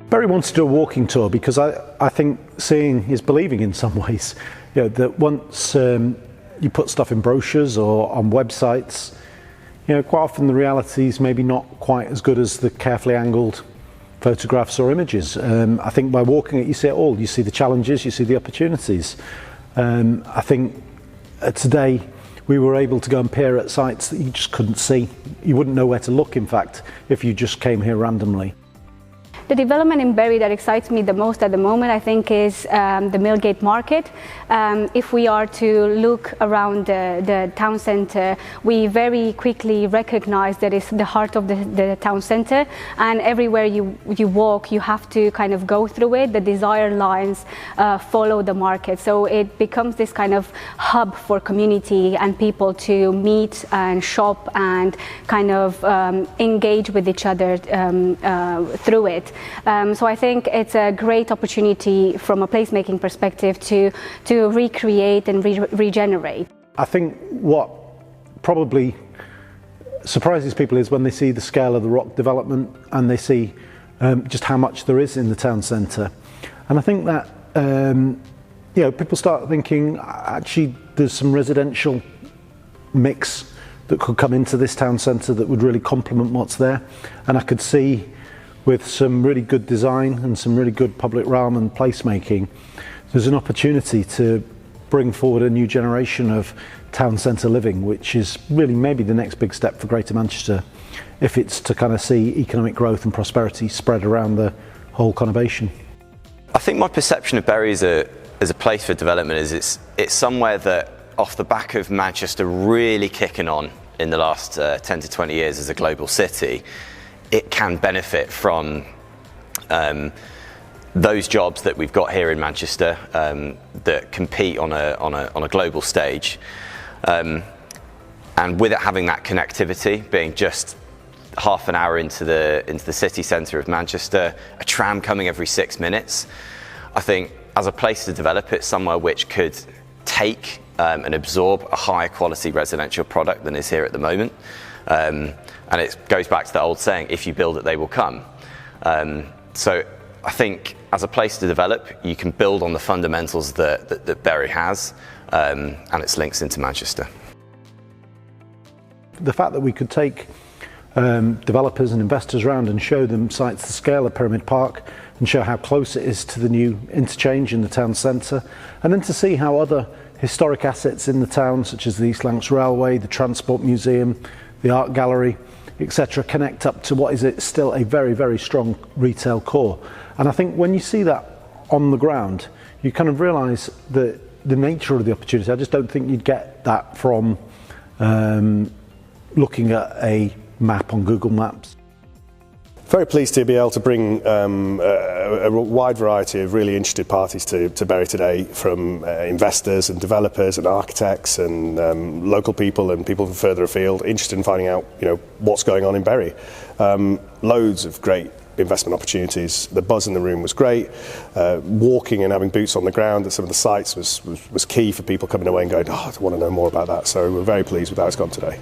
Barry wanted to do a walking tour because I think seeing is believing in some ways. You know, that once you put stuff in brochures or on websites, you know, quite often the reality is maybe not quite as good as the carefully angled photographs or images. I think by walking it, you see it all. You see the challenges, you see the opportunities. I think today we were able to go and peer at sites that you just couldn't see. You wouldn't know where to look, in fact, if you just came here randomly. The development in Bury that excites me the most at the moment, I think, is the Millgate Market. If we are to look around the town centre, we very quickly recognise that it's the heart of the town centre, and everywhere you walk, you have to kind of go through it. The desired lines follow the market, so it becomes this kind of hub for community and people to meet and shop and kind of engage with each other through it. So I think it's a great opportunity from a placemaking perspective to recreate and regenerate. I think what probably surprises people is when they see the scale of the Rock development and they see just how much there is in the town centre. And I think that you know, people start thinking actually there's some residential mix that could come into this town centre that would really complement what's there. And I could see, with some really good design and some really good public realm and placemaking, there's an opportunity to bring forward a new generation of town centre living, which is really maybe the next big step for Greater Manchester, if it's to kind of see economic growth and prosperity spread around the whole conurbation. I think my perception of Bury as a place for development is it's somewhere that, off the back of Manchester really kicking on in the last 10 to 20 years as a global city, it can benefit from those jobs that we've got here in Manchester that compete on a global stage, and with it having that connectivity, being just half an hour into the city centre of Manchester, a tram coming every 6 minutes, I think as a place to develop, it's somewhere which could take and absorb a higher quality residential product than is here at the moment. And it goes back to the old saying, if you build it, they will come. So I think as a place to develop, you can build on the fundamentals that Bury has and its links into Manchester. The fact that we could take developers and investors around and show them sites the scale of Pyramid Park and show how close it is to the new interchange in the town centre, and then to see how other historic assets in the town, such as the East Lancs Railway, the Transport Museum, the Art Gallery, etc., connect up to what is still a very, very strong retail core. And I think when you see that on the ground, you kind of realise the nature of the opportunity. I just don't think you'd get that from looking at a map on Google Maps. Very pleased to be able to bring a wide variety of really interested parties to Bury today, from investors and developers and architects and local people and people from further afield interested in finding out, you know, what's going on in Bury. Loads of great investment opportunities. The buzz in the room was great. Walking and having boots on the ground at some of the sites was key for people coming away and going, oh, I want to know more about that. So we're very pleased with how it's gone today.